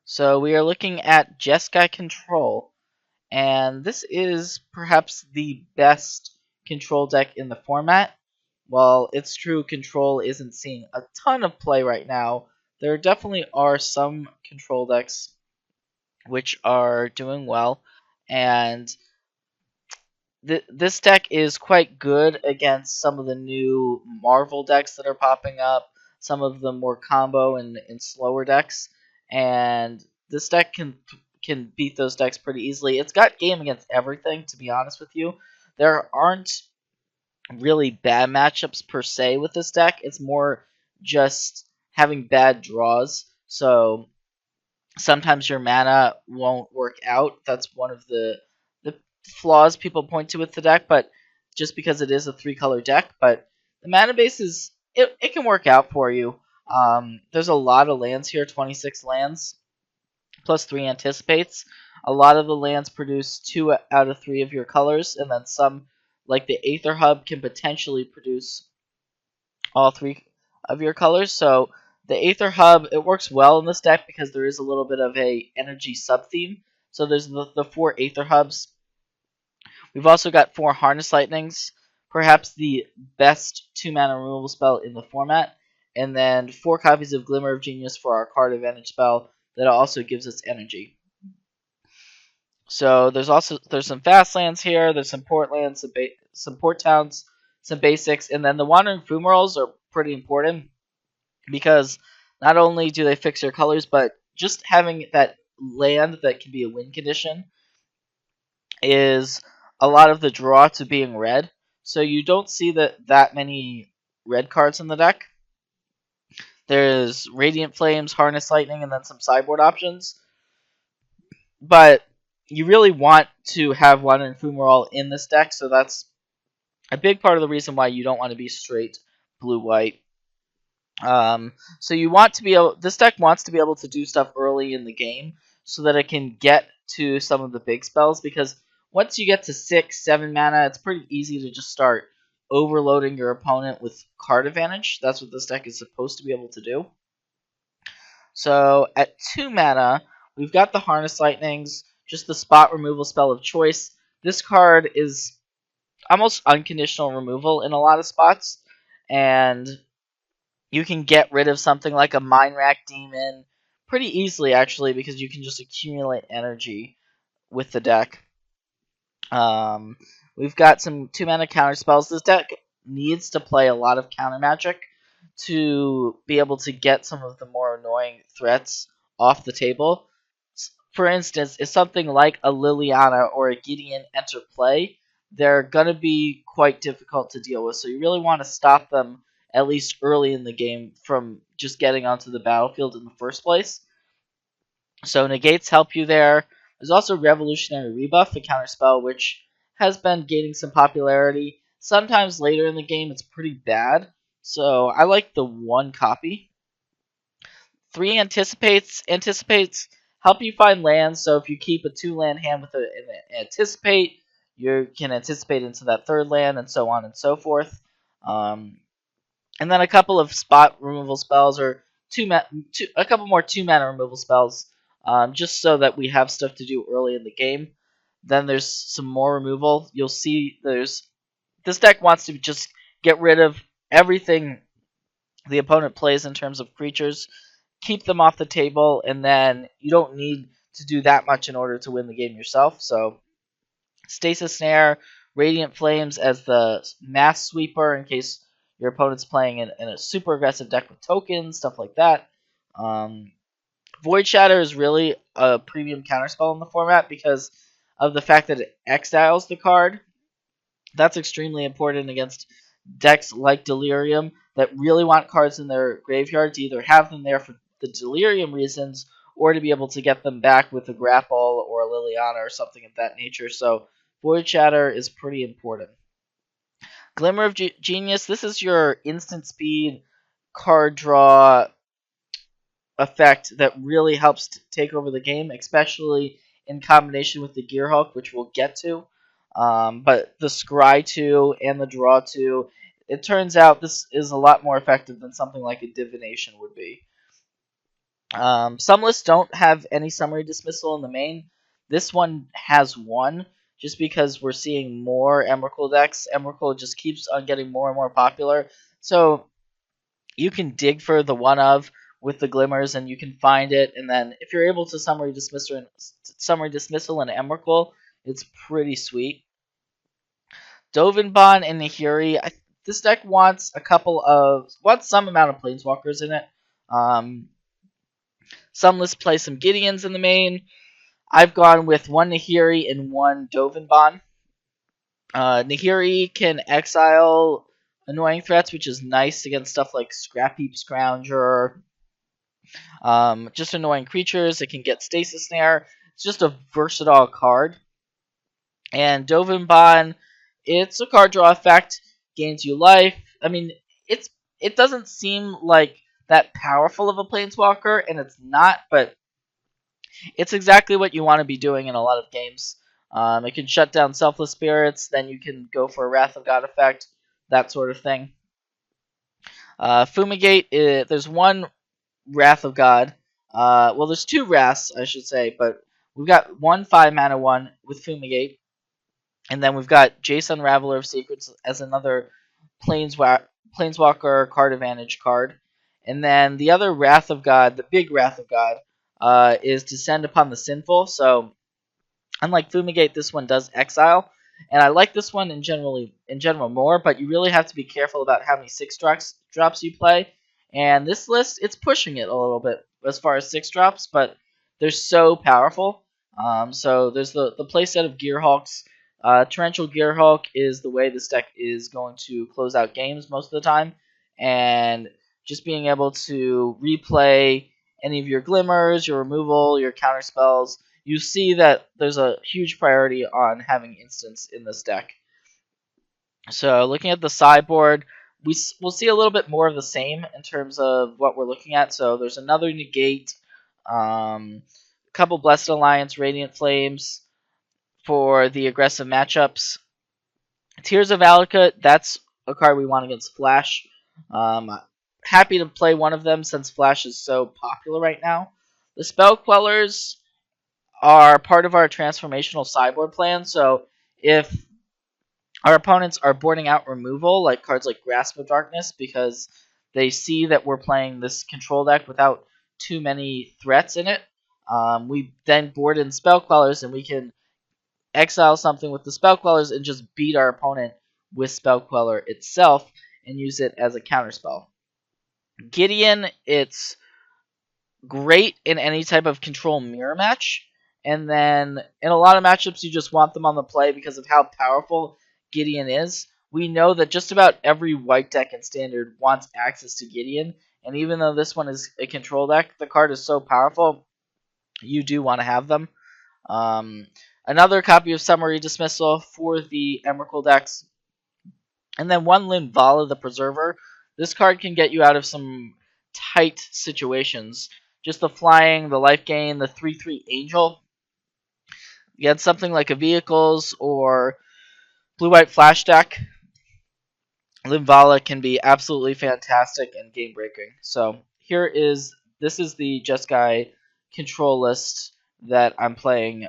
So we are looking at Jeskai Control, and this is perhaps the best control deck in the format. While it's true control isn't seeing a ton of play right now, there definitely are some control decks which are doing well, and this deck is quite good against some of the new Marvel decks that are popping up, some of the more combo and slower decks, and this deck can beat those decks pretty easily. It's got game against everything, to be honest with you. There aren't really bad matchups per se with this deck. It's more just having bad draws. So sometimes your mana won't work out. That's one of the flaws people point to with the deck, but just because it is a 3-color deck, but the mana base it can work out for you. There's a lot of lands here, 26 lands plus 3 anticipates. A lot of the lands produce 2 out of 3 of your colors, and then some, like the Aether Hub, can potentially produce all 3 of your colors. So the Aether Hub, it works well in this deck because there is a little bit of a energy sub-theme. So there's the 4 Aether Hubs. We've also got 4 Harness Lightnings, perhaps the best 2-mana removal spell in the format. And then 4 copies of Glimmer of Genius for our card advantage spell that also gives us energy. So there's some fast lands here, there's some port lands, some port towns, some basics, and then the Wandering Fumaroles are pretty important because not only do they fix your colors, but just having that land that can be a win condition is a lot of the draw to being red. So you don't see that many red cards in the deck. There's Radiant Flames, Harness Lightning, and then some sideboard options. But you really want to have Wandering Fumarole in this deck, so that's a big part of the reason why you don't want to be straight blue-white. So you want to be able. This deck wants to be able to do stuff early in the game so that it can get to some of the big spells. Because once you get to 6, 7 mana, it's pretty easy to just start overloading your opponent with card advantage. That's what this deck is supposed to be able to do. So at 2 mana, we've got the Harness Lightnings, just the spot removal spell of choice. This card is almost unconditional removal in a lot of spots, and you can get rid of something like a Mind Rack Demon pretty easily, actually, because you can just accumulate energy with the deck. We've got some 2-mana counter spells. This deck needs to play a lot of counter magic to be able to get some of the more annoying threats off the table. For instance, if something like a Liliana or a Gideon enter play, they're going to be quite difficult to deal with. So you really want to stop them at least early in the game from just getting onto the battlefield in the first place. So negates help you there. There's also Revolutionary Rebuff, a counterspell which has been gaining some popularity. Sometimes later in the game it's pretty bad, so I like the 1 copy. 3 anticipates help you find lands, so if you keep a 2-land hand with an anticipate, you can anticipate into that 3rd land, and so on and so forth. And then a couple of spot removal spells, or a couple more 2-mana removal spells, just so that we have stuff to do early in the game. Then there's some more removal. You'll see this deck wants to just get rid of everything the opponent plays in terms of creatures, keep them off the table, and then you don't need to do that much in order to win the game yourself. So Stasis Snare, Radiant Flames as the mass sweeper in case your opponent's playing in a super aggressive deck with tokens, stuff like that. Void Shatter is really a premium counterspell in the format because of the fact that it exiles the card. That's extremely important against decks like Delirium that really want cards in their graveyard to either have them there for the Delirium reasons or to be able to get them back with a Grapple or a Liliana or something of that nature. So Void Shatter is pretty important. Glimmer of Genius, this is your instant speed card draw effect that really helps to take over the game, especially in combination with the Gearhulk, which we'll get to. But the Scry 2 and the Draw 2, it turns out this is a lot more effective than something like a Divination would be. Some lists don't have any summary dismissal in the main. This one has one, just because we're seeing more Emrakul decks. Emrakul just keeps on getting more and more popular. So you can dig for the one of with the glimmers, and you can find it. And then if you're able to summary dismissal in Emrakul, it's pretty sweet. Dovinbon and Nahiri. This deck wants some amount of planeswalkers in it. Some lists play some Gideons in the main. I've gone with one Nahiri and one Dovinbon. Nahiri can exile annoying threats, which is nice against stuff like Scrap Heap Scrounger, just annoying creatures. It can get Stasis Snare. It's just a versatile card. And Dovinbon, it's a card draw effect, gains you life. I mean, it doesn't seem like that powerful of a planeswalker, and it's not, but it's exactly what you want to be doing in a lot of games. It can shut down Selfless Spirits, then you can go for a Wrath of God effect, that sort of thing. Fumigate, there's one Wrath of God. Well, there's two Wraths, I should say, but we've got one 5-mana one with Fumigate, and then we've got Jace Unraveler of Secrets as another Planeswalker card advantage card. And then the other Wrath of God, the big Wrath of God, is Descend Upon the Sinful. So unlike Fumigate, this one does exile. And I like this one in general more, but you really have to be careful about how many 6-drops you play. And this list, it's pushing it a little bit as far as 6-drops, but they're so powerful. So there's the playset of Gearhulks. Torrential Gearhulk is the way this deck is going to close out games most of the time. And just being able to replay any of your Glimmers, your removal, your counter spells, you see that there's a huge priority on having instants in this deck. So looking at the sideboard, we'll see a little bit more of the same in terms of what we're looking at. So there's another Negate, a couple Blessed Alliance, Radiant Flames for the aggressive matchups. Tears of Valakut, that's a card we want against Flash. Happy to play one of them since Flash is so popular right now. The Spell Quellers are part of our transformational sideboard plan, so if our opponents are boarding out removal, like cards like Grasp of Darkness, because they see that we're playing this control deck without too many threats in it, we then board in Spell Quellers, and we can exile something with the Spell Quellers and just beat our opponent with Spell Queller itself and use it as a counterspell. Gideon, it's great in any type of control mirror match. And then in a lot of matchups, you just want them on the play because of how powerful Gideon is. We know that just about every white deck in Standard wants access to Gideon. And even though this one is a control deck, the card is so powerful, you do want to have them. Another copy of Summary Dismissal for the Emrakul decks. And then one Linvala the Preserver. This card can get you out of some tight situations. Just the flying, the life gain, the 3/3 Angel. You had something like a Vehicles or Blue-White Flash deck. Linvala can be absolutely fantastic and game-breaking. So this is the Jeskai control list that I'm playing